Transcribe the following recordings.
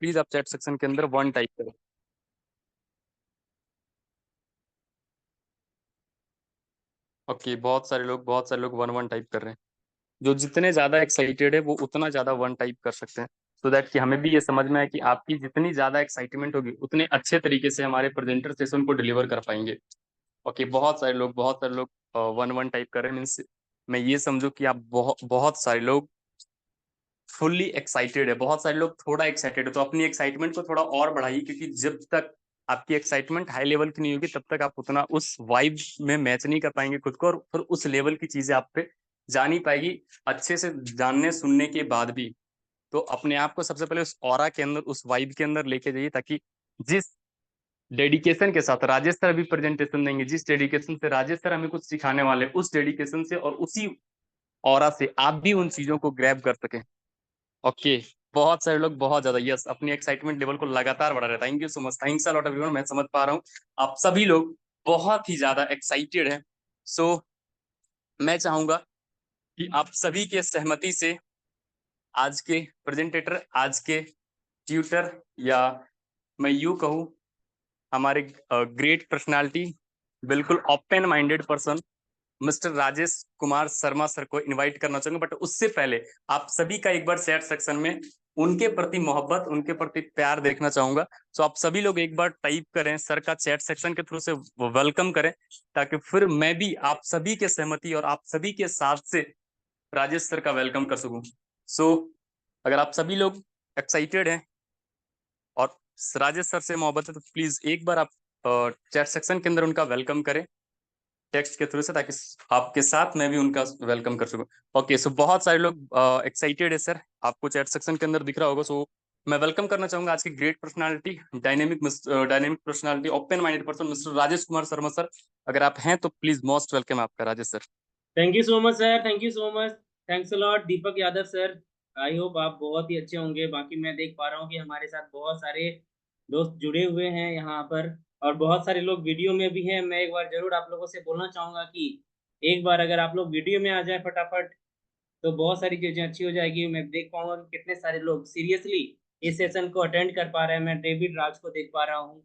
Please आप chat section के अंदर 1 टाइप करें। ओके, बहुत सारे लोग 1 1 टाइप कर रहे हैं। जो जितने ज्यादा एक्साइटेड है वो उतना ज्यादा 1 टाइप कर सकते हैं, सो दैट कि हमें भी ये समझ में आए कि आपकी जितनी ज्यादा एक्साइटमेंट होगी उतने अच्छे तरीके से हमारे प्रेजेंटर सेशन को डिलीवर कर पाएंगे। ओके, बहुत सारे लोग 1 1 टाइप कर रहे हैं, मीन्स मैं ये समझू कि आप बहुत सारे लोग फुल्ली एक्साइटेड है, बहुत सारे लोग थोड़ा एक्साइटेड है। तो अपनी एक्साइटमेंट को थोड़ा और बढ़ाइए, क्योंकि जब तक आपकी एक्साइटमेंट हाई लेवल की नहीं होगी तब तक आप उतना उस वाइब में मैच नहीं कर पाएंगे खुद को, और फिर उस लेवल की चीजें आप पे जा नहीं पाएगी अच्छे से जानने सुनने के बाद भी। तो अपने आप को सबसे पहले उस ऑरा के अंदर, उस वाइब के अंदर लेके जाइए, ताकि जिस डेडिकेशन के साथ राजेश सर अभी प्रेजेंटेशन देंगे, जिस डेडिकेशन से राजेश सर हमें कुछ सिखाने वाले, उस डेडिकेशन से और उसी ऑरा से आप भी उन चीजों को ग्रैब कर सकें। ओके, बहुत सारे लोग बहुत ज्यादा यस अपनी एक्साइटमेंट लेवल को लगातार बढ़ा रहे हैं। Thank you so much, thanks a lot everyone. मैं समझ पा रहा हूँ आप सभी लोग बहुत ही ज्यादा एक्साइटेड हैं। सो मैं चाहूंगा कि आप सभी के सहमति से आज के प्रेजेंटेटर, आज के ट्यूटर, या मैं यूं कहूँ हमारे ग्रेट पर्सनालिटी, बिल्कुल open minded person, mister Rajesh Kumar Sharma sir को इनवाइट करना चाहूंगा। बट उससे पहले आप सभी का एक बार चैट सेक्शन में उनके प्रति मोहब्बत, उनके प्रति प्यार देखना चाहूंगा। सो आप सभी लोग एक बार टाइप करें, सर का चैट सेक्शन के थ्रू से वेलकम करें, ताकि फिर मैं भी आप सभी के सहमति और आप सभी के साथ से राजेश सर का वेलकम कर सकूं। सो अगर आप सभी लोग एक्साइटेड हैं और राजेश सर से मोहब्बत है, तो प्लीज एक बार आप चैट सेक्शन के अंदर उनका वेलकम करें टेक्स्ट के थ्रू से, ताकि आपके साथ मैं भी उनका वेलकम कर सकूं। ओके, सो बहुत सारे लोग एक्साइटेड है सर, आपको चैट सेक्शन के अंदर दिख रहा होगा। सो मैं वेलकम करना चाहूंगा आज की great personality, dynamic personality, open minded person, mister Rajesh Kumar Sharma sir. अगर आप हैं तो प्लीज मोस्ट वेलकम आपका Rajesh sir. Thank you so much sir, thank you so much. Thanks a lot Deepak Yadav sir. I hope आप बहुत ही अच्छे होंगे। बाकी मैं देख पा रहा हूँ कि हमारे साथ बहुत सारे दोस्त जुड़े हुए हैं यहाँ पर, और बहुत सारे लोग वीडियो में भी हैं। मैं एक बार जरूर आप लोगों से बोलना चाहूँगा कि एक बार अगर आप लोग वीडियो में आ जाए फटाफट, तो बहुत सारी चीज़ें अच्छी हो जाएगी। मैं देख पाऊंगा कि कितने सारे लोग सीरियसली इस सेशन को अटेंड कर पा रहे हैं। मैं डेविड राज को देख पा रहा हूँ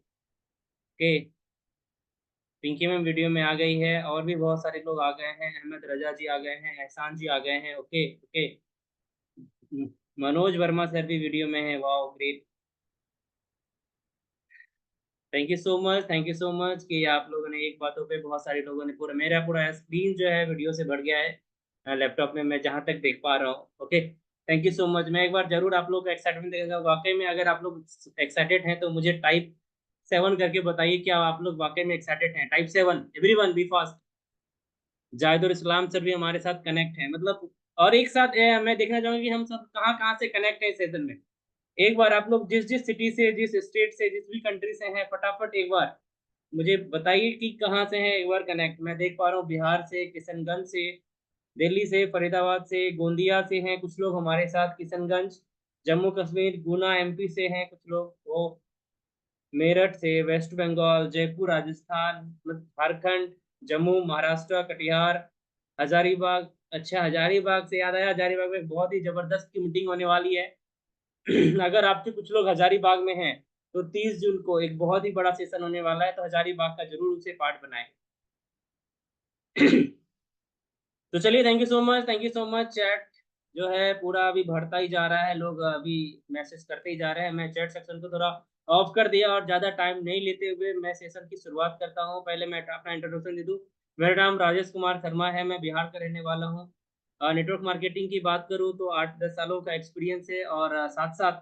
कि पिंकी मैम वीडियो में आ गई है, और भी बहुत सारे लोग आ गए हैं। अहमद रजा जी आ गए हैं, एहसान जी आ गए हैं। Okay okay. Manoj Verma sir भी वीडियो में है। वाह great. Thank you so much, thank you so much कि आप लोगों ने एक बातों पे बहुत सारे लोगों ने पूरा मेरा पूरा स्क्रीन जो है वीडियो से भर गया है लैपटॉप में, मैं जहाँ तक देख पा रहा हूँ। Okay, thank you so much. मैं एक बार जरूर आप लोग का एक्साइटमेंट देखेगा वाकई में। अगर आप लोग एक्साइटेड हैं तो मुझे टाइप 7 करके बताइए कि आप लोग वाकई में एक्साइटेड हैं। Type 7, everyone be fast. Zahidul Islam sir भी हमारे साथ कनेक्ट है, मतलब और एक साथ मैं देखना चाहूंगा कि हम सब कहाँ कहाँ से कनेक्ट है इस सेशन में। एक बार आप लोग जिस जिस सिटी से, जिस स्टेट से, जिस भी कंट्री से हैं, फटाफट एक बार मुझे बताइए कि कहाँ से हैं। एक बार कनेक्ट मैं देख पा रहा हूँ, बिहार से, किशनगंज से, दिल्ली से, फरीदाबाद से, गोंदिया से हैं कुछ लोग हमारे साथ, किशनगंज, जम्मू कश्मीर, गुना एमपी से हैं कुछ लोग, वो मेरठ से, वेस्ट बंगाल, जयपुर राजस्थान, मतलब झारखंड, जम्मू महाराष्ट्र, कटिहार, हजारीबाग। अच्छा, हजारीबाग से याद आया, हजारीबाग में बहुत ही जबरदस्त की मीटिंग होने वाली है। अगर आपके कुछ लोग हजारीबाग में हैं तो 30 जून को एक बहुत ही बड़ा सेशन होने वाला है, तो हजारीबाग का जरूर उसे पार्ट बनाएं। तो चलिए, thank you so much, thank you so much. Chat जो है पूरा अभी बढ़ता ही जा रहा है, लोग अभी मैसेज करते ही जा रहे हैं। मैं चैट सेक्शन को थोड़ा ऑफ कर दिया, और ज़्यादा टाइम नहीं लेते हुए मैं सेशन की शुरुआत करता हूँ। पहले मैं अपना इंट्रोडक्शन दे दूँ। मेरा नाम राजेश कुमार शर्मा है, मैं बिहार का रहने वाला हूँ। नेटवर्क मार्केटिंग की बात करूँ तो 8-10 सालों का एक्सपीरियंस है, और साथ साथ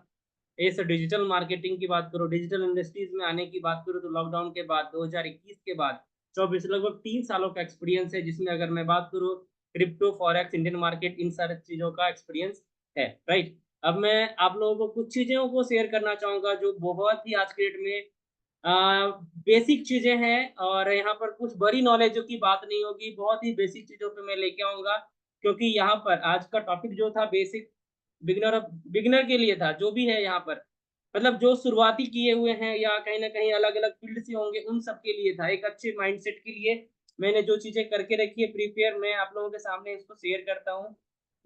इस डिजिटल मार्केटिंग की बात करूँ, डिजिटल इंडस्ट्रीज में आने की बात करूँ, तो लॉकडाउन के बाद 2021 के बाद 24 लगभग 3 सालों का एक्सपीरियंस है, जिसमें अगर मैं बात करूँ क्रिप्टो, फॉरेक्स, इंडियन मार्केट, इन सारी चीज़ों का एक्सपीरियंस है। राइट। अब मैं आप लोगों को कुछ चीज़ों को शेयर करना चाहूँगा जो बहुत ही आज के डेट में बेसिक चीज़ें हैं, और यहाँ पर कुछ बड़ी नॉलेजों की बात नहीं होगी, बहुत ही बेसिक चीज़ों पे मैं लेके आऊँगा। क्योंकि यहाँ पर आज का टॉपिक जो था बेसिक बिगिनर के लिए था, जो भी है यहाँ पर, मतलब जो शुरुआती किए हुए हैं या कहीं ना कहीं अलग अलग फील्ड से होंगे, उन सब के लिए था। एक अच्छे माइंडसेट के लिए मैंने जो चीजें करके रखी है प्रिपेयर, मैं आप लोगों के सामने इसको शेयर करता हूँ।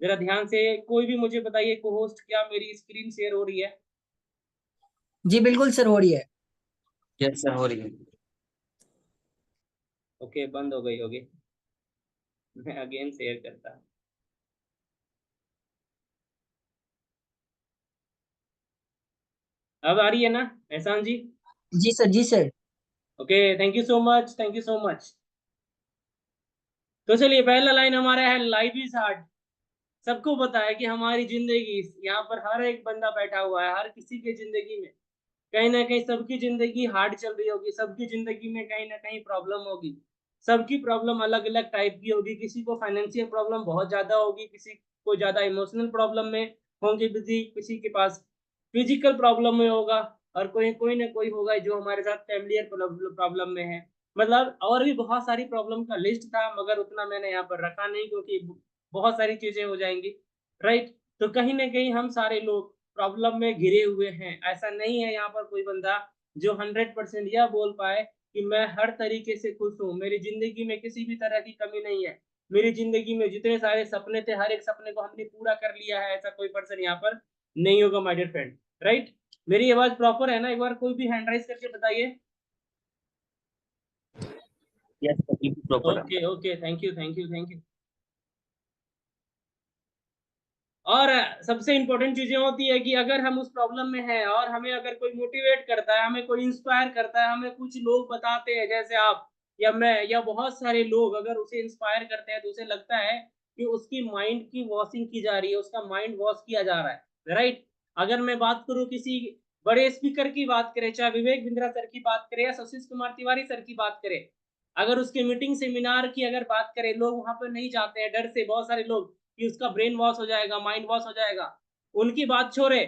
जरा ध्यान से कोई भी मुझे बताइए, को होस्ट, क्या मेरी स्क्रीन शेयर हो रही है? जी बिल्कुल सर, हो रही है। यस सर, हो रही है। ओके, बंद हो गई होगी। मैं अगेन शेयर करता हूँ। अब आ रही है ना एहसान जी? जी सर, जी sir. Okay, thank you so much, thank you so much. तो चलिए, पहला लाइन हमारा है, लाइफ इज हार्ड। सबको पता है कि हमारी जिंदगी, यहाँ पर हर एक बंदा बैठा हुआ है, हर किसी की जिंदगी में कहीं ना कहीं सबकी जिंदगी हार्ड चल रही होगी, सबकी जिंदगी में कहीं ना कहीं प्रॉब्लम होगी। सबकी प्रॉब्लम अलग अलग टाइप की होगी, किसी को फाइनेंशियल प्रॉब्लम बहुत ज्यादा होगी, किसी को ज्यादा इमोशनल प्रॉब्लम में होंगे बिजी, किसी के पास फिजिकल प्रॉब्लम में होगा, और कोई कोई ना कोई होगा जो हमारे साथ फैमिलियर प्रॉब्लम में है। मतलब और भी बहुत सारी प्रॉब्लम का लिस्ट था, मगर उतना मैंने यहाँ पर रखा नहीं, क्योंकि बहुत सारी चीजें हो जाएंगी। राइट। तो कहीं ना कहीं हम सारे लोग प्रॉब्लम में घिरे हुए हैं। ऐसा नहीं है यहाँ पर कोई बंदा जो 100% यह बोल पाए कि मैं हर तरीके से खुश हूँ, मेरी जिंदगी में किसी भी तरह की कमी नहीं है, मेरी जिंदगी में जितने सारे सपने थे हर एक सपने को हमने पूरा कर लिया है। ऐसा कोई पर्सन यहाँ पर नहीं होगा माय डियर फ्रेंड। राइट। मेरी आवाज प्रॉपर है ना? एक बार कोई भी हैंड राइज करके बताइए। यस सर, बिल्कुल प्रॉपर है। Okay okay, thank you thank you thank you. और सबसे इंपॉर्टेंट चीजें होती है कि अगर हम उस प्रॉब्लम में हैं और हमें अगर कोई मोटिवेट करता है, हमें कोई इंस्पायर करता है, हमें कुछ लोग बताते हैं जैसे आप या मैं या बहुत सारे लोग अगर उसे इंस्पायर करते हैं, तो उसे लगता है कि उसकी माइंड की वॉशिंग की जा रही है, उसका माइंड वॉश किया जा रहा है। राइट। अगर मैं बात करूं किसी बड़े स्पीकर की बात करें, चाहे विवेक बिंद्रा सर की बात करें या सुशील कुमार तिवारी सर की बात करें, अगर उसके मीटिंग सेमिनार की अगर बात करें, लोग वहां पर नहीं जाते हैं डर से, बहुत सारे लोग कि उसका ब्रेन वॉश हो जाएगा, माइंड वॉश हो जाएगा। उनकी बात छोड़े,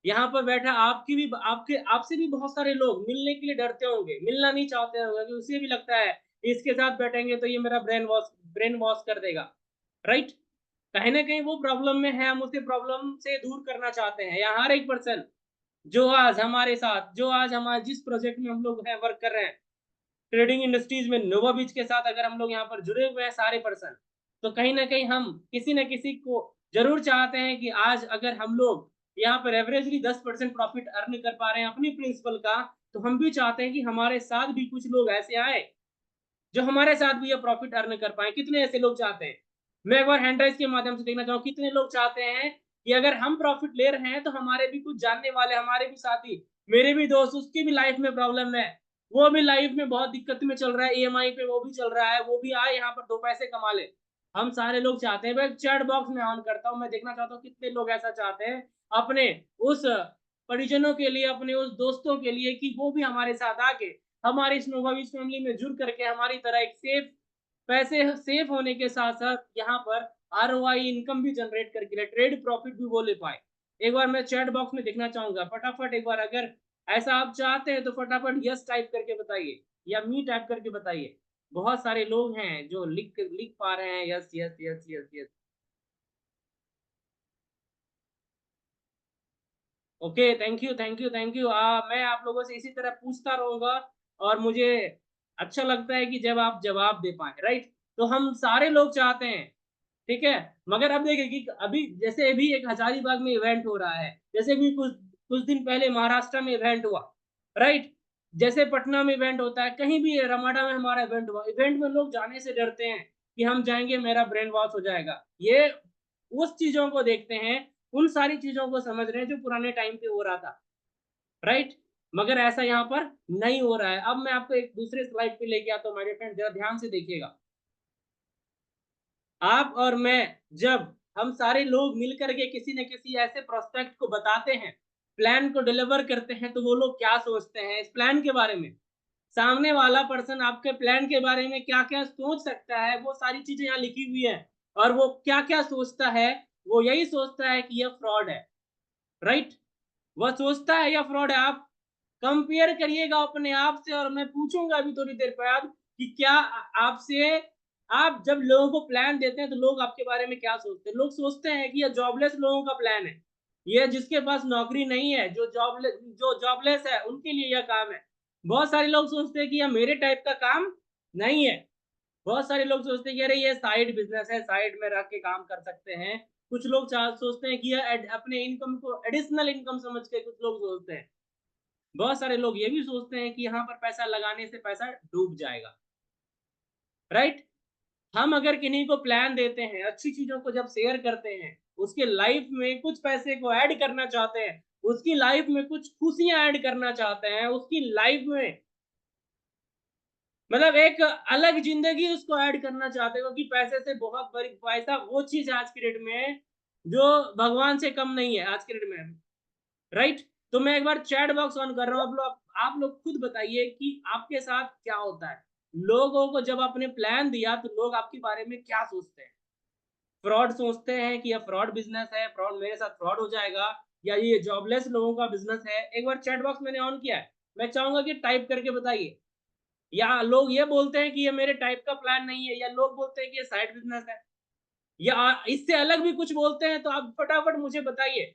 यहाँ पर बैठा आपकी भी आपके आपसे भी बहुत सारे लोग मिलने के लिए डरते होंगे, मिलना नहीं चाहते होंगे, कि उसे भी लगता है इसके साथ बैठेंगे तो ये मेरा ब्रेन वॉश कर देगा। राइट। कहीं ना कहीं वो प्रॉब्लम में है, हम उसे प्रॉब्लम से दूर करना चाहते हैं। यहाँ हर एक पर्सन जो आज हमारे साथ, जो आज हमारे जिस प्रोजेक्ट में हम लोग हैं वर्क कर रहे हैं, ट्रेडिंग इंडस्ट्रीज में नोवाबीच के साथ अगर हम लोग यहाँ पर जुड़े हुए हैं सारे पर्सन, तो कहीं ना कहीं हम किसी न किसी को जरूर चाहते हैं कि आज अगर हम लोग यहाँ पर एवरेजली 10% प्रॉफिट अर्न कर पा रहे हैं अपनी प्रिंसिपल का, तो हम भी चाहते हैं कि हमारे साथ भी कुछ लोग ऐसे आए जो हमारे साथ भी ये प्रॉफिट अर्न कर पाए। कितने ऐसे लोग चाहते हैं? मैं एक बार हैंड राइज के माध्यम से देखना चाहूँ, कितने लोग चाहते हैं कि अगर हम प्रॉफिट ले रहे हैं तो हमारे भी कुछ जानने वाले, हमारे भी साथी, मेरे भी दोस्त, उसकी भी लाइफ में प्रॉब्लम है, वो भी लाइफ में बहुत दिक्कत में चल रहा है, ईएमआई पे वो भी चल रहा है, वो भी आए यहाँ पर दो पैसे कमा ले। हम सारे लोग चाहते हैं। मैं चैट बॉक्स में ऑन करता हूँ, मैं देखना चाहता हूँ कितने लोग ऐसा चाहते हैं अपने उस परिजनों के लिए, अपने उस दोस्तों के लिए, कि वो भी हमारे साथ आके हमारे इस नोवावीज फैमिली में जुड़ करके हमारी तरह एक सेफ, पैसे सेफ होने के साथ साथ यहाँ पर आरओआई इनकम भी जनरेट करके ले, ट्रेड प्रॉफिट भी वो ले पाए। एक बार मैं चैट बॉक्स में देखना चाहूंगा, फटाफट एक बार अगर ऐसा आप चाहते हैं तो फटाफट यस टाइप करके बताइए या मी टाइप करके बताइए। बहुत सारे लोग हैं जो लिख लिख पा रहे हैं yes yes yes yes yes. Okay, thank you thank you thank you. मैं आप लोगों से इसी तरह पूछता रहूंगा, और मुझे अच्छा लगता है कि जब आप जवाब दे पाए। राइट। तो हम सारे लोग चाहते हैं, ठीक है। मगर अब देखिए कि अभी जैसे अभी एक हजारीबाग में इवेंट हो रहा है, जैसे भी कुछ कुछ दिन पहले महाराष्ट्र में इवेंट हुआ। राइट। जैसे पटना में इवेंट होता है, कहीं भी रमाडा में हमारा इवेंट हुआ, इवेंट में लोग जाने से डरते हैं कि हम जाएंगे मेरा ब्रेन वॉश हो जाएगा। ये उस चीजों को देखते हैं, उन सारी चीजों को समझ रहे हैं जो पुराने टाइम पे हो रहा था। राइट। मगर ऐसा यहाँ पर नहीं हो रहा है। अब मैं आपको एक दूसरे स्लाइड पे लेके आता हूँ मेरे फ्रेंड, जरा ध्यान से देखिएगा। आप और मैं, जब हम सारे लोग मिलकर के किसी न किसी ऐसे प्रोस्पेक्ट को बताते हैं, प्लान को डिलीवर करते हैं, तो वो लोग क्या सोचते हैं इस प्लान के बारे में, सामने वाला पर्सन आपके प्लान के बारे में क्या क्या सोच सकता है, वो सारी चीजें यहाँ लिखी हुई है। और वो क्या क्या सोचता है, वो यही सोचता है कि यह फ्रॉड है। राइट। वह सोचता है या फ्रॉड है। आप कंपेयर करिएगा अपने आप से, और मैं पूछूंगा अभी थोड़ी देर बाद कि क्या आपसे, आप जब लोगों को प्लान देते हैं तो लोग आपके बारे में क्या सोचते हैं? लोग सोचते हैं कि यह जॉबलेस लोगों का प्लान है, यह जिसके पास नौकरी नहीं है, जो जॉबलेस है उनके लिए यह काम है। बहुत सारे लोग सोचते हैं कि यह मेरे टाइप का काम नहीं है। बहुत सारे लोग सोचते हैं कि अरे ये साइड बिजनेस है, साइड में रख के काम कर सकते हैं। कुछ लोग सोचते हैं कि यह अपने इनकम को एडिशनल इनकम समझ के कुछ लोग सोचते हैं। बहुत सारे लोग ये भी सोचते हैं कि यहाँ पर पैसा लगाने से पैसा डूब जाएगा, राइट? हम अगर किन्हीं को प्लान देते हैं, अच्छी चीजों को जब शेयर करते हैं, उसके लाइफ में कुछ पैसे को ऐड करना चाहते हैं, उसकी लाइफ में कुछ खुशियां ऐड करना चाहते हैं, उसकी लाइफ में मतलब एक अलग जिंदगी उसको ऐड करना चाहते हो कि पैसे से बहुत बड़ी पैसा वो चीज आज के डेट में जो भगवान से कम नहीं है आज के डेट में, राइट? तो मैं एक बार चैट बॉक्स ऑन कर रहा हूँ, आप लोग खुद बताइए कि आपके साथ क्या होता है। लोगों को जब आपने प्लान दिया तो लोग आपके बारे में क्या सोचते हैं? फ्रॉड सोचते हैं कि यह फ्रॉड बिजनेस है, फ्रॉड मेरे साथ फ्रॉड हो जाएगा, या ये जॉबलेस लोगों का बिजनेस है। एक बार चैट बॉक्स मैंने ऑन किया है, मैं चाहूंगा कि टाइप करके बताइए। या लोग ये बोलते हैं कि ये मेरे टाइप का प्लान नहीं है, या लोग बोलते हैं कि ये साइड बिजनेस है, या इससे अलग भी कुछ बोलते हैं, तो आप फटाफट मुझे बताइए।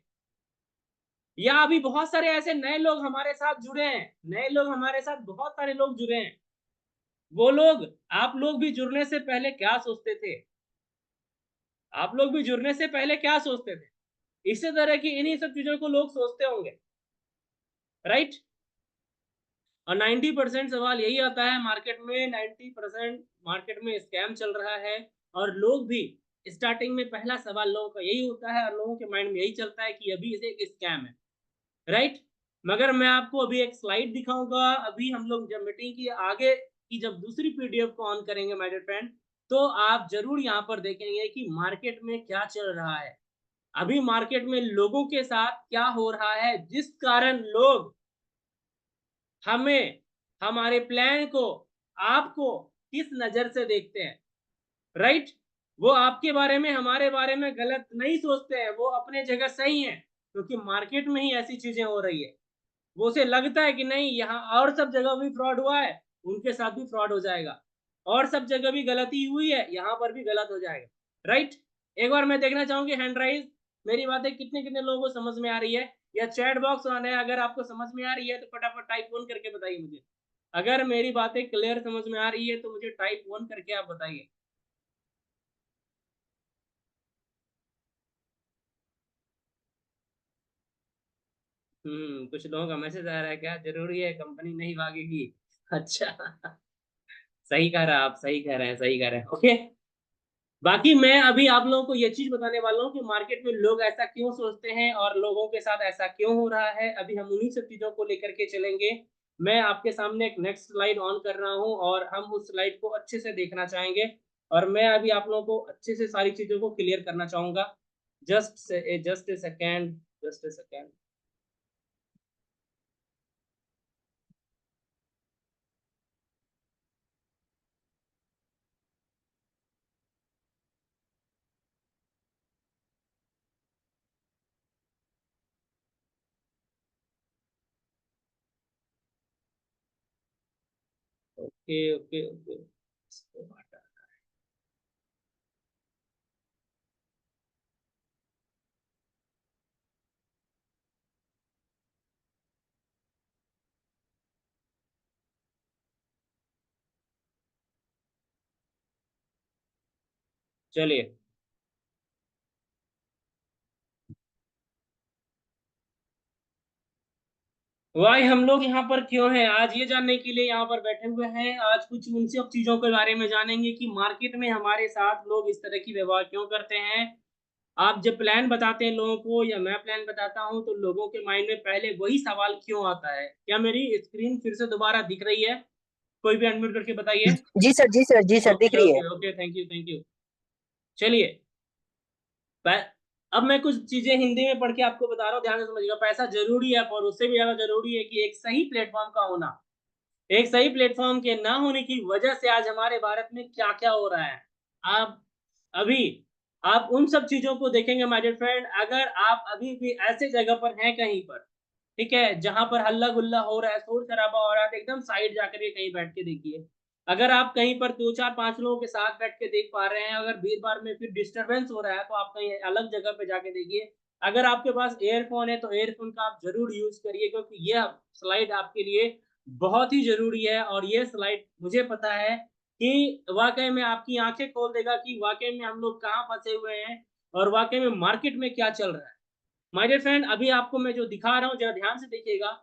या अभी बहुत सारे ऐसे नए लोग हमारे साथ जुड़े हैं, नए लोग हमारे साथ बहुत सारे लोग जुड़े हैं। वो लोग, आप लोग भी जुड़ने से पहले क्या सोचते थे? आप लोग भी जुड़ने से पहले क्या सोचते थे? इसी तरह की इन्हीं सब चीजों को लोग सोचते होंगे, राइट? और 90% सवाल यही आता है मार्केट में, 90% मार्केट में स्कैम चल रहा है। और लोग भी स्टार्टिंग में पहला सवाल लोगों का यही होता है, और लोगों के माइंड में यही चलता है कि अभी इसे एक स्कैम है, राइट? मगर मैं आपको अभी एक स्लाइड दिखाऊंगा। अभी हम लोग जब मीटिंग की आगे की जब दूसरी पीडीएफ को ऑन करेंगे माय डियर फ्रेंड, तो आप जरूर यहाँ पर देखेंगे कि मार्केट में क्या चल रहा है, अभी मार्केट में लोगों के साथ क्या हो रहा है, जिस कारण लोग हमें, हमारे प्लान को, आपको किस नजर से देखते हैं, राइट? वो आपके बारे में, हमारे बारे में गलत नहीं सोचते हैं, वो अपने जगह सही है, क्योंकि मार्केट में ही ऐसी चीजें हो रही है। वो उसे लगता है कि नहीं, यहाँ और सब जगह भी फ्रॉड हुआ है, उनके साथ भी फ्रॉड हो जाएगा, और सब जगह भी गलती हुई है, यहाँ पर भी गलत हो जाएगा, राइट? एक बार मैं देखना चाहूंगी हैंड राइज, मेरी बातें कितने कितने लोगों को समझ में आ रही है, या चैट बॉक्स ऑन है, अगर आपको समझ में आ रही है तो फटाफट टाइप वन करके बताइए मुझे। अगर मेरी बातें क्लियर समझ में आ रही है तो मुझे टाइप वन करके आप बताइए। कुछ लोगों का मैसेज आ रहा है, क्या जरूरी है, कंपनी नहीं भागेगी? अच्छा। सही कह रहा है, आप सही कह रहे हैं, सही कह रहे हैं, ओके। बाकी मैं अभी आप लोगों को ये चीज बताने वाला हूँ कि मार्केट में लोग ऐसा क्यों सोचते हैं और लोगों के साथ ऐसा क्यों हो रहा है। अभी हम उन्हीं सब चीजों को लेकर के चलेंगे। मैं आपके सामने एक नेक्स्ट स्लाइड ऑन कर रहा हूँ और हम उस स्लाइड को अच्छे से देखना चाहेंगे, और मैं अभी आप लोगों को अच्छे से सारी चीजों को क्लियर करना चाहूंगा। Just a second, just a second. Okay okay okay, चलिए। वाई हम लोग यहाँ पर क्यों हैं, आज ये जानने के लिए यहाँ पर बैठे हुए हैं। आज कुछ उन सब चीजों के बारे में जानेंगे कि मार्केट में हमारे साथ लोग इस तरह की व्यवहार क्यों करते हैं। आप जब प्लान बताते हैं लोगों को, या मैं प्लान बताता हूँ, तो लोगों के माइंड में पहले वही सवाल क्यों आता है। क्या मेरी स्क्रीन फिर से दोबारा दिख रही है? कोई भी अनम्यूट करके बताइए। जी सर, जी सर, जी सर, दिख ओके रही है। Okay okay, thank you thank you. चलिए, अब मैं कुछ चीजें हिंदी में पढ़ के आपको बता रहा हूँ, ध्यान से समझिएगा। पैसा जरूरी है, और उससे भी ज्यादा जरूरी है कि एक सही प्लेटफॉर्म का होना। एक सही प्लेटफॉर्म के ना होने की वजह से आज हमारे भारत में क्या क्या हो रहा है। आप अभी, आप उन सब चीजों को देखेंगे माय डियर फ्रेंड। अगर आप अभी भी ऐसे जगह पर हैं कहीं पर, ठीक है, जहां पर हल्ला गुल्ला हो रहा है, शोर शराबा हो रहा है, तो एकदम साइड जाकर के कहीं बैठ के देखिए। अगर आप कहीं पर दो चार पांच लोगों के साथ बैठ के देख पा रहे हैं, अगर भीड़ भाड़ में फिर डिस्टरबेंस हो रहा है, तो आप कहीं अलग जगह पे जाके देखिए। अगर आपके पास एयरफोन है तो एयरफोन का आप जरूर यूज करिए, क्योंकि यह स्लाइड आपके लिए बहुत ही जरूरी है। और ये स्लाइड मुझे पता है कि वाकई में आपकी आंखें खोल देगा कि वाकई में हम लोग कहाँ फंसे हुए हैं, और वाकई में मार्केट में क्या चल रहा है। माय डियर फ्रेंड, अभी आपको मैं जो दिखा रहा हूँ, जरा ध्यान से देखिएगा।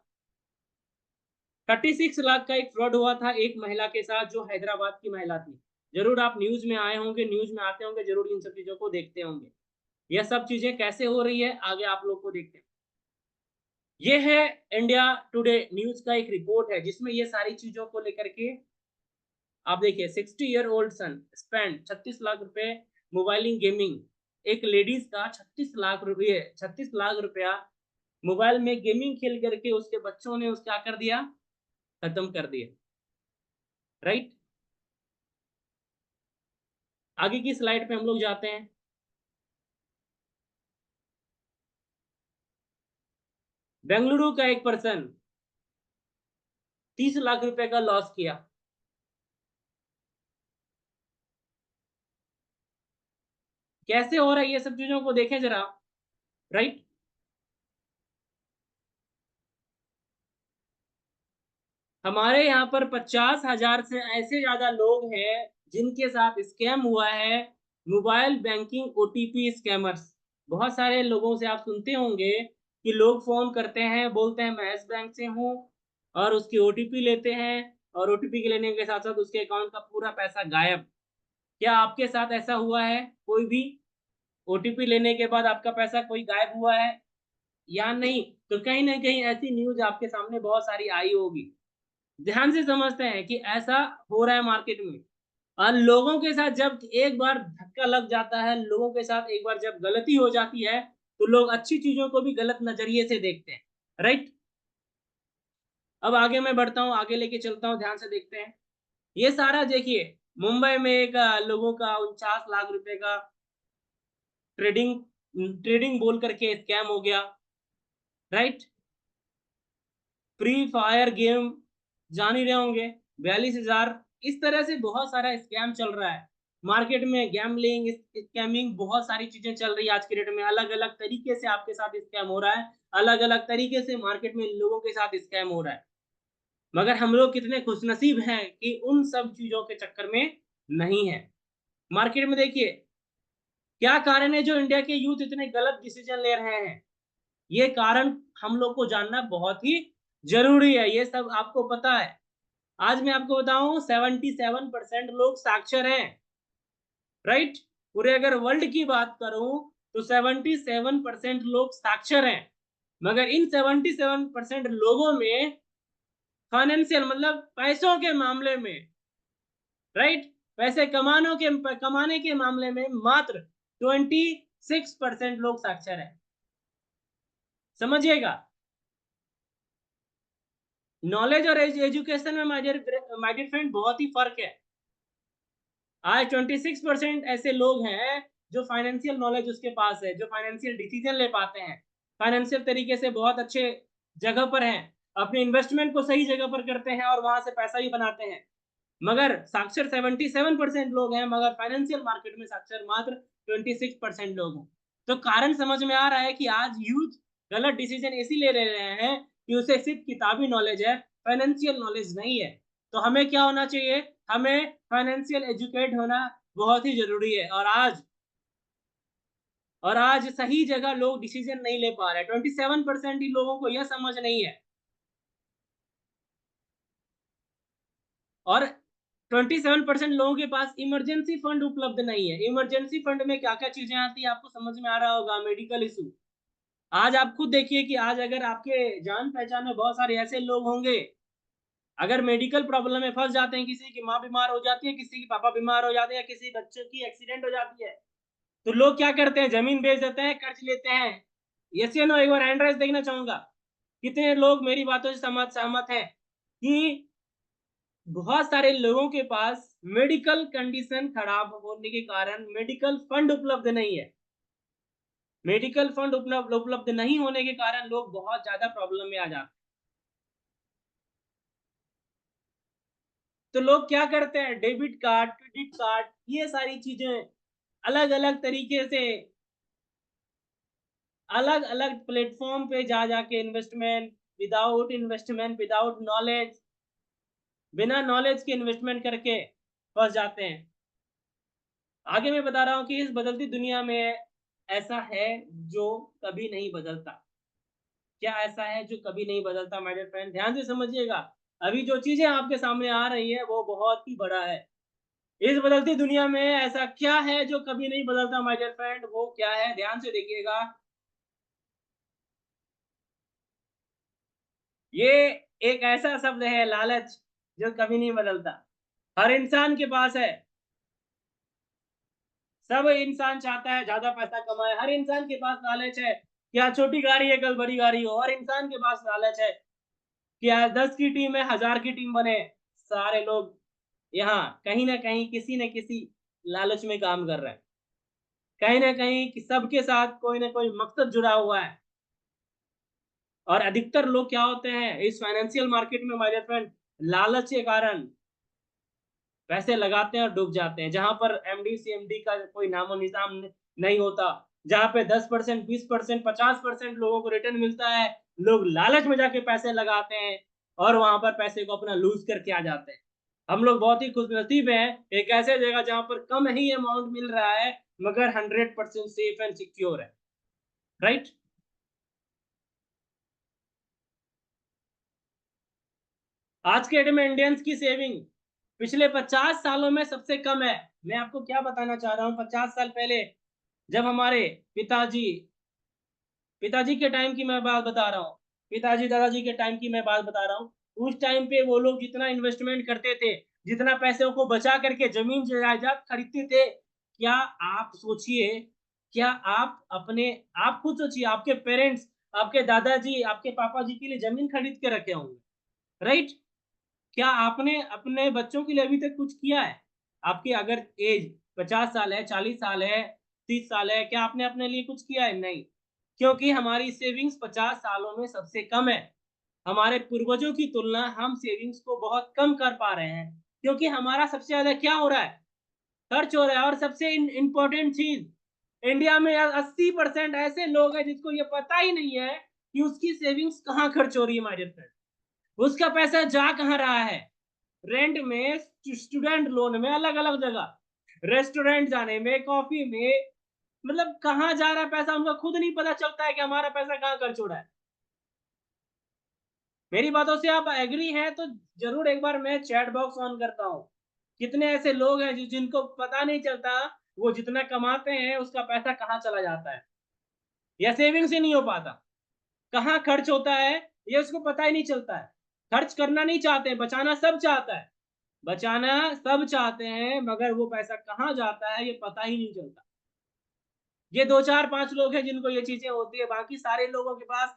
36 लाख का एक फ्रॉड हुआ था एक महिला के साथ, जो हैदराबाद की महिला थी। जरूर आप न्यूज में आए होंगे, न्यूज में आते होंगे, जरूर इन सब चीजों को देखते होंगे। यह सब चीजें कैसे हो रही है आगे आप लोग को देखते हैं। ये है इंडिया टुडे न्यूज का एक रिपोर्ट है, जिसमें ये सारी चीजों को लेकर के आप देखिए। 60-year-old सन स्पेंड 36 लाख रुपए मोबाइलिंग गेमिंग। एक लेडीज का 36 लाख रुपया मोबाइल में गेमिंग खेल करके उसके बच्चों ने उसका कर दिया, खत्म कर दिया। राइट, आगे की स्लाइड पे हम लोग जाते हैं। बेंगलुरु का एक पर्सन 30 लाख रुपए का लॉस किया। कैसे हो रहा है ये सब चीजों को देखें जरा। राइट, हमारे यहाँ पर 50,000 से ऐसे ज्यादा लोग हैं जिनके साथ स्कैम हुआ है। Mobile banking OTP scammers. बहुत सारे लोगों से आप सुनते होंगे कि लोग फोन करते हैं, बोलते हैं मैं यस बैंक से हूँ, और उसकी ओटीपी लेते हैं, और ओटीपी के लेने के साथ साथ उसके अकाउंट का पूरा पैसा गायब। क्या आपके साथ ऐसा हुआ है? कोई भी ओटीपी लेने के बाद आपका पैसा कोई गायब हुआ है या नहीं? तो कहीं ना कहीं ऐसी न्यूज आपके सामने बहुत सारी आई होगी। ध्यान से समझते हैं कि ऐसा हो रहा है मार्केट में। और लोगों के साथ जब एक बार धक्का लग जाता है, लोगों के साथ एक बार जब गलती हो जाती है, तो लोग अच्छी चीजों को भी गलत नजरिए से देखते हैं। राइट, अब आगे मैं बढ़ता हूं, आगे लेके चलता हूं, ध्यान से देखते हैं। ये सारा देखिए, मुंबई में एक लोगों का 49 लाख रुपए का ट्रेडिंग ट्रेडिंग बोल करके स्कैम हो गया। राइट, फ्री फायर गेम जान ही रहे होंगे, 42,000। इस तरह से बहुत सारा स्कैम चल रहा है मार्केट में। गैमलिंग स्कैमिंग बहुत सारी चीजें चल रही है आज के डेट में। अलग अलग तरीके से आपके साथ स्कैम हो रहा है, अलग अलग तरीके से मार्केट में लोगों के साथ स्कैम हो रहा है। मगर हम लोग कितने खुशनसीब हैं कि उन सब चीजों के चक्कर में नहीं है। मार्केट में देखिए, क्या कारण है जो इंडिया के यूथ इतने गलत डिसीजन ले रहे हैं। ये कारण हम लोग को जानना बहुत ही जरूरी है। ये सब आपको पता है। आज मैं आपको बताऊं, 77% लोग साक्षर हैं। राइट, पूरे अगर वर्ल्ड की बात करूं तो 77% लोग साक्षर हैं। मगर इन 77% लोगों में फाइनेंशियल मतलब पैसों के मामले में, राइट, पैसे कमाने के मामले में मात्र 26% लोग साक्षर हैं। समझिएगा, नॉलेज और एजुकेशन में माय डियर फ्रेंड बहुत ही फर्क है। आज 26% ऐसे लोग हैं जो फाइनेंशियल नॉलेज उसके पास है, जो फाइनेंशियल डिसीजन ले पाते हैं, फाइनेंशियल तरीके से बहुत अच्छे जगह पर हैं, अपने इन्वेस्टमेंट को सही जगह पर करते हैं और वहां से पैसा भी बनाते हैं। मगर साक्षर 77% लोग हैं, मगर फाइनेंशियल मार्केट में साक्षर मात्र 26% लोग हैं। तो कारण समझ में आ रहा है कि आज यूथ गलत डिसीजन इसी ले रहे हैं कि उसे सिर्फ किताबी नॉलेज है, फाइनेंशियल नॉलेज नहीं है। तो हमें क्या होना चाहिए? हमें फाइनेंशियल एजुकेट होना बहुत ही जरूरी है। और आज सही जगह लोग डिसीजन नहीं ले पा रहे। 27% ही लोगों को यह समझ नहीं है। और 27% लोगों के पास इमरजेंसी फंड उपलब्ध नहीं है। इमरजेंसी फंड में क्या क्या चीजें आती है आपको समझ में आ रहा होगा। Medical issue. आज आप खुद देखिए कि आज अगर आपके जान पहचान में बहुत सारे ऐसे लोग होंगे, अगर मेडिकल प्रॉब्लम में फंस जाते हैं, किसी की माँ बीमार हो जाती है, किसी की पापा बीमार हो जाते हैं, या किसी बच्चे की एक्सीडेंट हो जाती है, तो लोग क्या करते हैं? जमीन बेच देते हैं, कर्ज लेते हैं। यस या नो? एक बार हैंड राइज देखना चाहूंगा। कितने लोग मेरी बातों से सहमत हैं कि बहुत सारे लोगों के पास मेडिकल कंडीशन खराब होने के कारण मेडिकल फंड उपलब्ध नहीं है। मेडिकल फंड उपलब्ध नहीं होने के कारण लोग बहुत ज्यादा प्रॉब्लम में आ जाते हैं। तो लोग क्या करते हैं? डेबिट कार्ड, क्रेडिट कार्ड, ये सारी चीजें अलग अलग तरीके से अलग अलग प्लेटफॉर्म पे जा जाके इन्वेस्टमेंट विदाउट नॉलेज, बिना नॉलेज के इन्वेस्टमेंट करके फंस जाते हैं। आगे मैं बता रहा हूं कि इस बदलती दुनिया में ऐसा है जो कभी नहीं बदलता। क्या ऐसा है जो कभी नहीं बदलता? माय डियर फ्रेंड, ध्यान से समझिएगा। अभी जो चीजें आपके सामने आ रही है वो बहुत ही बड़ा है। इस बदलती दुनिया में ऐसा क्या है जो कभी नहीं बदलता माय डियर फ्रेंड, वो क्या है ध्यान से देखिएगा। ये एक ऐसा शब्द है लालच, जो कभी नहीं बदलता, हर इंसान के पास है। सब इंसान चाहता है ज्यादा पैसा कमाए, हर इंसान के पास लालच है। क्या छोटी गाड़ी है कल बड़ी गाड़ी हो, हर इंसान के पास लालच है। क्या 10 की टीम है 1000 की टीम बने, सारे लोग यहाँ कहीं ना कहीं किसी न किसी लालच में काम कर रहे हैं। कहीं ना कहीं सबके साथ कोई ना कोई मकसद जुड़ा हुआ है। और अधिकतर लोग क्या होते हैं इस फाइनेंशियल मार्केट में माय डियर फ्रेंड, लालच के कारण पैसे लगाते हैं और डूब जाते हैं। जहां पर एमडी सीएमडी का कोई नामो निशान नहीं होता, जहां पे 10%, 20%, 50% लोगों को रिटर्न मिलता है, लोग लालच में जाके पैसे लगाते हैं और वहां पर पैसे को अपना लूज करके आ जाते हैं। हम लोग बहुत ही खुशनसीब हैं एक ऐसे जगह जहां पर कम ही अमाउंट मिल रहा है मगर 100% सेफ एंड सिक्योर है। राइट। आज के डेट में इंडियंस की सेविंग पिछले 50 सालों में सबसे कम है। मैं आपको क्या बताना चाह रहा हूँ, 50 साल पहले जब हमारे पिताजी पिताजी के टाइम की मैं बात बता रहा हूँ, पिताजी दादाजी के टाइम की मैं बात बता रहा हूँ, उस टाइम पे वो लोग जितना इन्वेस्टमेंट करते थे, जितना पैसों को बचा करके जमीन जायदाद खरीदते थे, क्या आप सोचिए, क्या आप खुद सोचिए, आपके पेरेंट्स, आपके दादाजी, आपके पापा जी के लिए जमीन खरीद के रखे होंगे। राइट। क्या आपने अपने बच्चों के लिए अभी तक कुछ किया है? आपकी अगर एज 50 साल है, 40 साल है, 30 साल है, क्या आपने अपने लिए कुछ किया है? नहीं। क्योंकि हमारी सेविंग्स 50 सालों में सबसे कम है। हमारे पूर्वजों की तुलना हम सेविंग्स को बहुत कम कर पा रहे हैं, क्योंकि हमारा सबसे ज्यादा क्या हो रहा है, खर्च हो रहा है। और सबसे इंपॉर्टेंट चीज, इंडिया में 80% ऐसे लोग हैं जिसको ये पता ही नहीं है कि उसकी सेविंग्स कहाँ खर्च हो रही है माय डियर फ्रेंड, उसका पैसा जा कहाँ रहा है। रेंट में, स्टूडेंट लोन में, अलग अलग जगह, रेस्टोरेंट जाने में, कॉफी में, मतलब कहाँ जा रहा है पैसा उनको खुद नहीं पता चलता है कि हमारा पैसा कहाँ खर्च हो रहा है। मेरी बातों से आप एग्री हैं तो जरूर एक बार मैं चैट बॉक्स ऑन करता हूँ। कितने ऐसे लोग हैं जिनको पता नहीं चलता वो जितना कमाते हैं उसका पैसा कहाँ चला जाता है, या सेविंग्स ही नहीं हो पाता, कहाँ खर्च होता है ये उसको पता ही नहीं चलता है। खर्च करना नहीं चाहते, बचाना सब चाहता है, बचाना सब चाहते हैं, मगर वो पैसा कहाँ जाता है ये पता ही नहीं चलता। ये 2 4 5 लोग हैं जिनको ये चीजें होती है, बाकी सारे लोगों के पास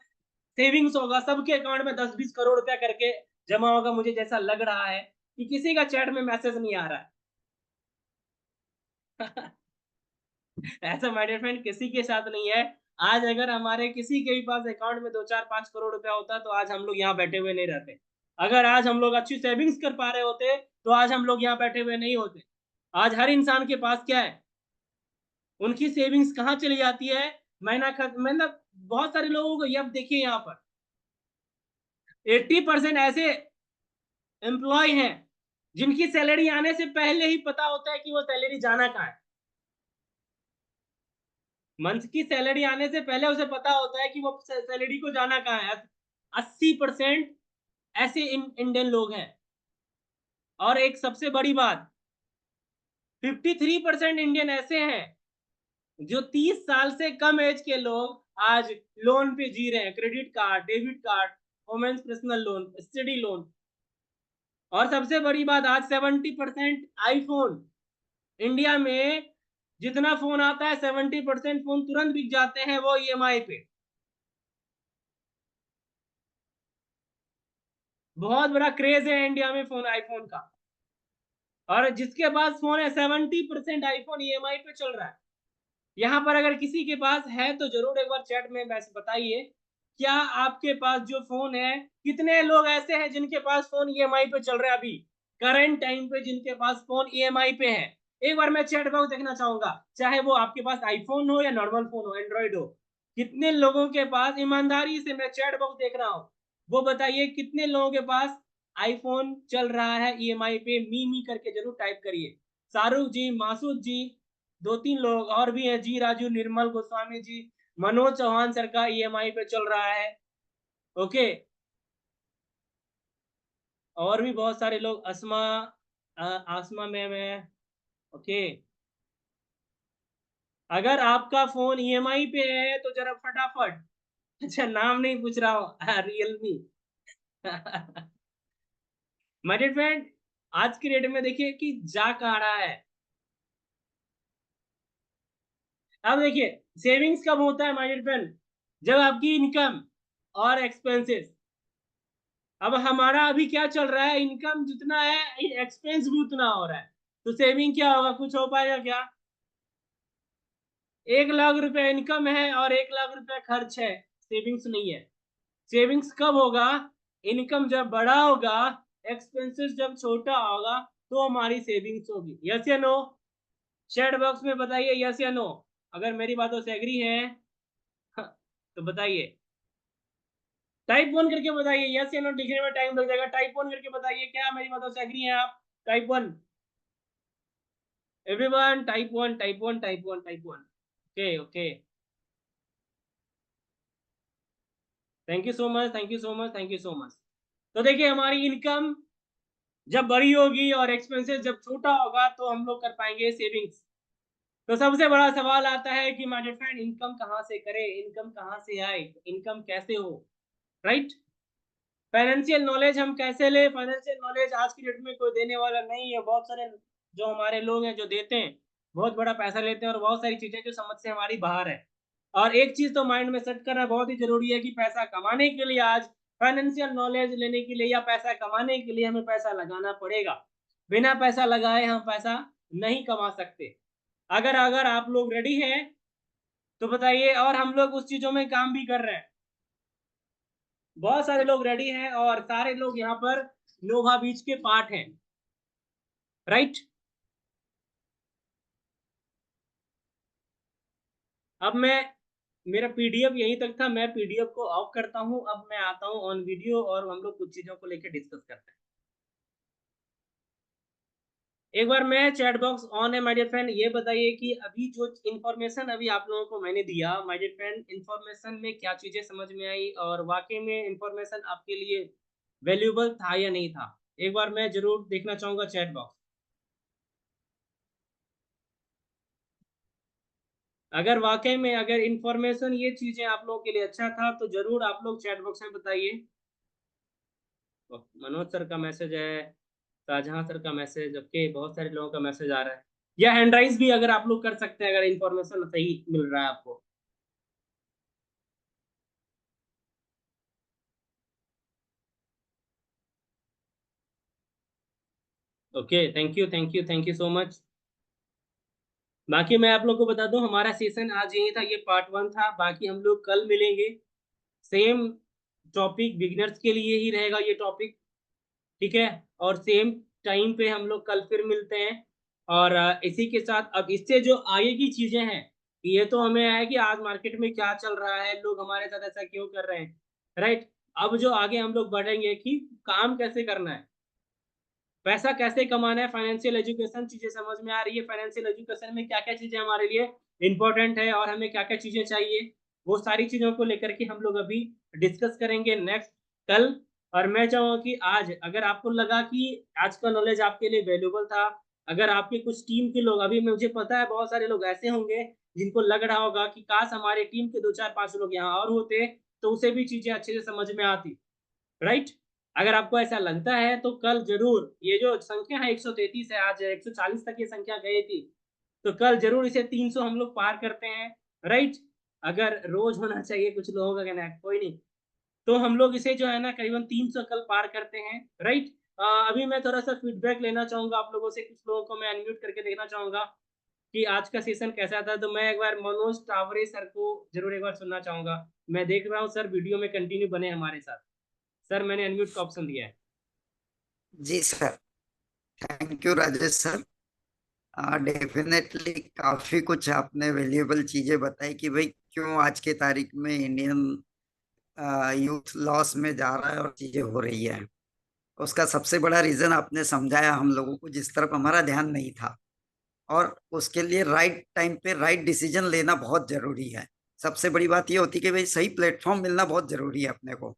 सेविंग्स होगा, सबके अकाउंट में 10 20 करोड़ रुपया करके जमा होगा। मुझे जैसा लग रहा है कि किसी का चैट में मैसेज नहीं आ रहा है। ऐसा माय डियर फ्रेंड किसी के साथ नहीं है। आज अगर हमारे किसी के भी पास अकाउंट में 2 4 5 करोड़ रुपया होता तो आज हम लोग यहाँ बैठे हुए नहीं रहते। अगर आज हम लोग अच्छी सेविंग्स कर पा रहे होते तो आज हम लोग यहाँ बैठे हुए नहीं होते। आज हर इंसान के पास क्या है, उनकी सेविंग्स कहाँ चली जाती है, महीना खर्च, मतलब बहुत सारे लोगों को ये अब देखिए यहाँ पर 80% ऐसे एम्प्लॉय हैं जिनकी सैलरी आने से पहले ही पता होता है कि वो सैलरी जाना कहाँ है। मंथ की सैलरी आने से पहले उसे पता होता है कि वो सैलरी को जाना कहाँ है। 80% ऐसे इंडियन लोग हैं। और एक सबसे बड़ी बात, 53% इंडियन ऐसे हैं जो 30 साल से कम एज के लोग आज लोन पे जी रहे हैं, credit card, debit card, women's personal loan, study loan. और सबसे बड़ी बात, आज 70% आईफोन, इंडिया में जितना फोन आता है 70% फोन तुरंत बिक जाते हैं वो ईएमआई पे। बहुत बड़ा क्रेज है इंडिया में फोन, आईफोन का। और जिसके पास फोन है 70% आईफोन ईएमआई पे चल रहा है। यहाँ पर अगर किसी के पास है तो जरूर एक बार चैट में वैसे बताइए, क्या आपके पास जो फोन है, कितने लोग ऐसे हैं जिनके पास फोन ईएमआई पे चल रहा है अभी करंट टाइम पे, जिनके पास फोन ईएमआई पे है। एक बार मैं चैट बॉक्स देखना चाहूंगा, चाहे वो आपके पास आईफोन हो या नॉर्मल फोन हो, एंड्रॉइड हो, कितने लोगों के पास, ईमानदारी से मैं चैट बॉक्स देख रहा हूँ, वो बताइए कितने लोगों के पास आईफोन चल रहा है ईएमआई पे। मी करके जरूर टाइप करिए। शाहरुख जी, मासूद जी, 2 3 लोग और भी हैं, जी राजू, निर्मल गोस्वामी जी, मनोज चौहान सर का ईएमआई पे चल रहा है। ओके। और भी बहुत सारे लोग, आसमा मैम है। ओके, अगर आपका फोन ईएमआई पे है तो जरा फटाफट, अच्छा नाम नहीं पूछ रहा हूँ, रियलमी। माय डियर फ्रेंड, आज की डेट में देखिए कि जा कहाँ रहा है। अब देखिए सेविंग्स कब होता है माय डियर फ्रेंड, जब आपकी इनकम और एक्सपेंसेस, अब हमारा अभी क्या चल रहा है, इनकम जितना है एक्सपेंस भी उतना हो रहा है, तो सेविंग क्या होगा, कुछ हो पाएगा क्या? 1 लाख रुपए इनकम है और 1 लाख रुपए खर्च है, सेविंग्स नहीं है। सेविंग्स कब होगा, इनकम जब बड़ा होगा, एक्सपेंसेस जब छोटा होगा, तो हमारी सेविंग्स होगी। यस या नो? चैट बॉक्स में बताइए यस या नो, अगर मेरी बातों से एग्री है तो बताइए, टाइप 1 करके बताइए। यस या नो लिखने में टाइम लग जाएगा, टाइप 1 करके बताइए क्या मेरी बातों से एग्री हैं आप। Type 1, everyone, type 1, type 1, type 1, type 1। Okay okay, thank you so much, thank you so much, thank you so much. तो देखिए हमारी इनकम जब बड़ी होगी और एक्सपेंसेस जब छोटा होगा, तो हम लोग कर पाएंगे सेविंग्स। तो सबसे बड़ा सवाल आता है कि माय डियर फ्रेंड, इनकम कहाँ से करें, इनकम कहाँ से आए, इनकम कैसे हो, राइट? फाइनेंशियल नॉलेज हम कैसे ले, फाइनेंशियल नॉलेज आज की डेट में कोई देने वाला नहीं है। बहुत सारे जो हमारे लोग हैं जो देते हैं, बहुत बड़ा पैसा लेते हैं, और बहुत सारी चीजें जो समझ से हमारी बाहर है। और एक चीज तो माइंड में सेट करना बहुत ही जरूरी है कि पैसा कमाने के लिए, आज फाइनेंशियल नॉलेज लेने के लिए या पैसा कमाने के लिए हमें पैसा लगाना पड़ेगा। बिना पैसा लगाए हम पैसा नहीं कमा सकते। अगर अगर आप लोग रेडी हैं तो बताइए, और हम लोग उस चीजों में काम भी कर रहे हैं। बहुत सारे लोग रेडी हैं और सारे लोग यहाँ पर नोवा बीच के पार्ट हैं, राइट? अब मैं, मेरा पीडीएफ यहीं तक था, मैं पीडीएफ को ऑफ करता हूं, अब मैं आता हूं ऑन वीडियो और हम लोग कुछ चीजों को लेकर डिस्कस करते हैं। एक बार मैं, चैट बॉक्स ऑन है माय डियर फ्रेंड, ये बताइए कि अभी जो इन्फॉर्मेशन अभी आप लोगों को मैंने दिया माय डियर फ्रेंड, इन्फॉर्मेशन में क्या चीजें समझ में आई और वाकई में इन्फॉर्मेशन आपके लिए वैल्यूएबल था या नहीं था। एक बार मैं जरूर देखना चाहूंगा चैट बॉक्स। अगर वाकई में अगर इंफॉर्मेशन ये चीजें आप लोगों के लिए अच्छा था, तो जरूर आप लोग चैट बॉक्स में बताइए। मनोज सर का मैसेज है, शाहजहां सर का मैसेज, ओके, बहुत सारे लोगों का मैसेज आ रहा है। या हैंड राइज भी अगर आप लोग कर सकते हैं, अगर इंफॉर्मेशन सही मिल रहा है आपको। Okay, thank you, thank you, thank you so much. बाकी मैं आप लोग को बता दूं, हमारा सेशन आज यही था, ये पार्ट 1 था। बाकी हम लोग कल मिलेंगे, सेम टॉपिक, बिगिनर्स के लिए ही रहेगा ये टॉपिक, ठीक है? और सेम टाइम पे हम लोग कल फिर मिलते हैं। और इसी के साथ अब इससे जो आगे की चीजें हैं, ये तो हमें है कि आज मार्केट में क्या चल रहा है, लोग हमारे साथ ऐसा क्यों कर रहे हैं, राइट? अब जो आगे हम लोग बढ़ेंगे कि काम कैसे करना है, पैसा कैसे कमाना है, फाइनेंशियल एजुकेशन चीजें समझ में आ रही है, फाइनेंशियल एजुकेशन में क्या क्या चीजें हमारे लिए इंपॉर्टेंट है और हमें क्या क्या चीजें चाहिए, वो सारी चीजों को लेकर के हम लोग अभी डिस्कस करेंगे नेक्स्ट, कल। और मैं चाहूंगा कि आज अगर आपको लगा कि आज का नॉलेज आपके लिए वैल्यूबल था, अगर आपके कुछ टीम के लोग, अभी मुझे पता है बहुत सारे लोग ऐसे होंगे जिनको लग रहा होगा कि काश हमारे टीम के 2 4 5 लोग यहाँ और होते तो उसे भी चीजें अच्छे से समझ में आती, राइट? अगर आपको ऐसा लगता है तो कल जरूर, ये जो संख्या है 133 है, आज 140 तक ये संख्या गई थी, तो कल जरूर इसे 300 हम लोग पार करते हैं, राइट? अगर रोज होना चाहिए, कुछ लोगों का कहना है, कोई नहीं, तो हम लोग इसे जो है ना करीबन 300 कल पार करते हैं, राइट? अभी मैं थोड़ा सा फीडबैक लेना चाहूंगा आप लोगों से, कुछ लोगों को मैं अनम्यूट करके देखना चाहूंगा कि आज का सेशन कैसा था। तो मैं एक बार मनोज टावरे सर को जरूर एक बार सुनना चाहूंगा। मैं देख रहा हूँ सर वीडियो में कंटिन्यू बने हमारे साथ। सर मैंने अनम्यूट का ऑप्शन दिया है। जी sir, thank you Rajesh sir. Definitely काफी कुछ आपने वैल्यूएबल चीजें बताई कि भाई क्यों आज के तारीख में इंडियन यूथ लॉस में जा रहा है और चीजें हो रही है। उसका सबसे बड़ा रीजन आपने समझाया हम लोगों को, जिस तरफ हमारा ध्यान नहीं था, और उसके लिए राइट टाइम पे राइट डिसीजन लेना बहुत जरूरी है। सबसे बड़ी बात ये होती है कि भाई सही प्लेटफॉर्म मिलना बहुत जरूरी है अपने को।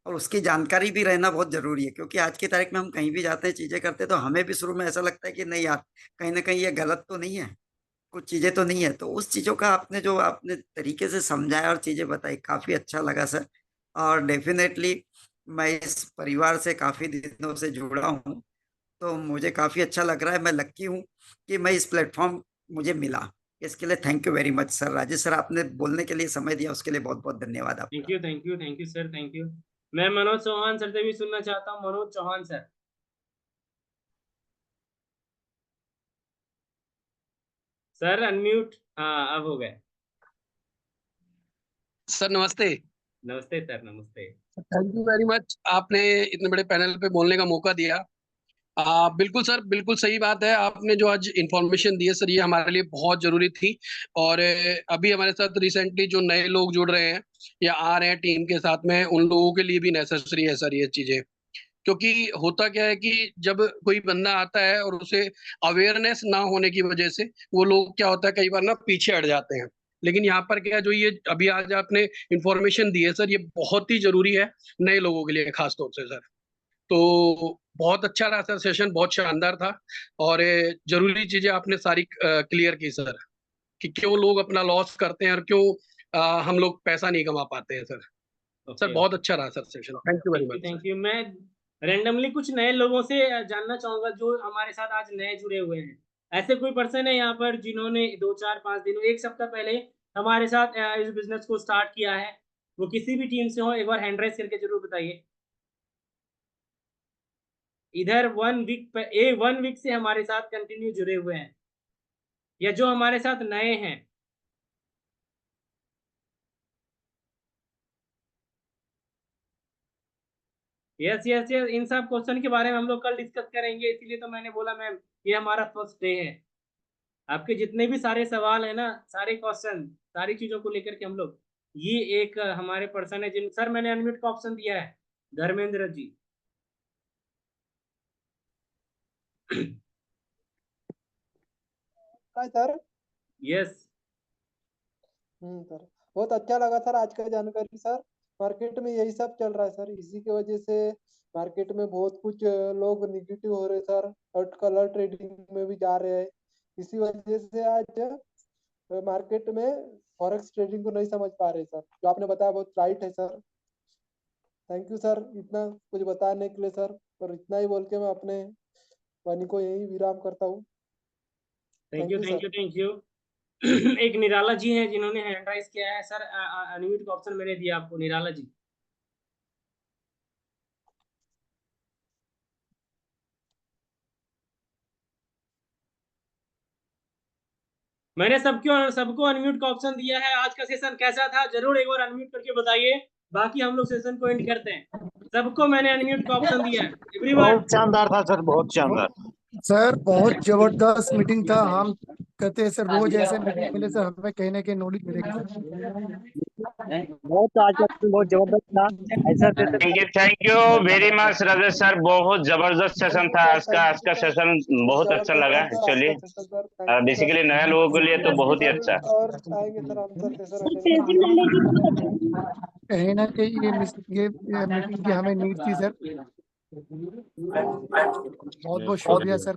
और उसकी जानकारी भी रहना बहुत जरूरी है, क्योंकि आज की तारीख में हम कहीं भी जाते हैं, चीजें करते हैं, तो हमें भी शुरू में ऐसा लगता है कि नहीं यार, कहीं ना कहीं ये गलत तो नहीं है, कुछ चीजें तो नहीं है। तो उस चीजों का आपने जो आपने तरीके से समझाया और चीजें बताई, काफी अच्छा लगा सर। और डेफिनेटली मैं इस परिवार से काफी दिनों से जुड़ा हूँ, तो मुझे काफी अच्छा लग रहा है। मैं लकी हूँ कि मैं इस प्लेटफॉर्म मुझे मिला। इसके लिए thank you very much sir. Rajesh sir, आपने बोलने के लिए समय दिया, उसके लिए बहुत बहुत धन्यवाद थैंक आपका। You thank you thank you sir, thank you. मैं मनोज चौहान सर से भी सुनना चाहता हूँ। Manoj Chauhan sir. Sir unmute. हाँ, अब हो गए। सर नमस्ते। नमस्ते सर, नमस्ते। थैंक यू वेरी मच, आपने इतने बड़े पैनल पे बोलने का मौका दिया। बिल्कुल सर, बिल्कुल सही बात है। आपने जो आज इंफॉर्मेशन दी है सर, ये हमारे लिए बहुत जरूरी थी। और अभी हमारे साथ रिसेंटली जो नए लोग जुड़ रहे हैं या आ रहे हैं टीम के साथ में, उन लोगों के लिए भी नेसेसरी है सर ये चीजें। क्योंकि होता क्या है कि जब कोई बंदा आता है और उसे अवेयरनेस ना होने की वजह से वो लोग क्या होता है कई बार ना पीछे हट जाते हैं। लेकिन यहाँ पर क्या है, जो ये अभी आज आपने इंफॉर्मेशन दी है सर, ये बहुत ही जरूरी है नए लोगों के लिए खास तौर से सर। तो बहुत अच्छा रहा सर सेशन, बहुत शानदार था। और जरूरी चीजें आपने सारी क्लियर की सर, कि क्यों लोग अपना लॉस करते हैं और क्यों हम लोग पैसा नहीं कमा पाते हैं सर। सर ओके बहुत ओके, अच्छा रहा sir session, thank you very thank you much sir. Thank you. मैं रेंडमली कुछ नए लोगों से जानना चाहूंगा जो हमारे साथ आज नए जुड़े हुए हैं। ऐसे कोई पर्सन है यहाँ पर जिन्होंने 2 4 5 दिनों, एक सप्ताह पहले हमारे साथ इस बिजनेस को स्टार्ट किया है? वो किसी भी टीम से हो, एक बार हैंड राइज करके जरूर बताइए। इधर 1 वीक से हमारे साथ कंटिन्यू जुड़े हुए हैं, या जो हमारे साथ नए हैं। यस यस यस, इन सब क्वेश्चन के बारे में हम लोग कल डिस्कस करेंगे, इसीलिए तो मैंने बोला मैम ये हमारा फर्स्ट डे है। आपके जितने भी सारे सवाल है ना, सारे क्वेश्चन, सारी चीजों को लेकर के हम लोग, ये एक हमारे पर्सन है जिन सर मैंने अनम्यूट का ऑप्शन दिया है, Dharmendra ji. Hi sir. Yes. Sir बहुत अच्छा लगा सर आज का जानकारी सर। मार्केट में यही सब चल रहा है सर, इसी की वजह से मार्केट में बहुत कुछ लोग निगेटिव हो रहे सर, और कलर ट्रेडिंग में भी जा रहे हैं। इसी वजह से आज मार्केट में फॉरेक्स ट्रेडिंग को नहीं समझ पा रहे सर। जो आपने बताया बहुत राइट है सर। थैंक यू सर इतना कुछ बताने के लिए सर। और इतना ही बोल के मैं अपने वाणी को यही विराम करता हूँ। Thank thank you you thank sir. You thank you. एक निराला जी हैं जिन्होंने हैंड राइज किया है सर। अनम्यूट का ऑप्शन मैंने दिया आपको, निराला जी। मैंने सबको अनम्यूट का ऑप्शन दिया है। आज का सेशन कैसा था जरूर एक बार अनम्यूट करके बताइए, बाकी हम लोग सेशन को एंड करते हैं। सबको मैंने अनम्यूट का ऑप्शन दिया है, एवरीवन। बहुत शानदार था सर, बहुत शानदार। सर बहुत जबरदस्त मीटिंग था। हम कहते हैं सर रोज ऐसे मीटिंग मिले सर, हमें कहीं ना कहीं नॉलेज मिलेगी सर। बहुत आज का दिन बहुत जबरदस्त था। ऐसा session thank you very much Rajesh sir, बहुत जबरदस्त सेशन था आज का सेशन बहुत अच्छा लगा एक्चुअली। बेसिकली नए लोगों के लिए तो बहुत ही अच्छा। और आएंगे सर हम सर सेशन अटेंड करने। कहीं ना कहीं ये मीटिंग की हमें नीड थी सर। बहुत बहुत शुक्रिया सर।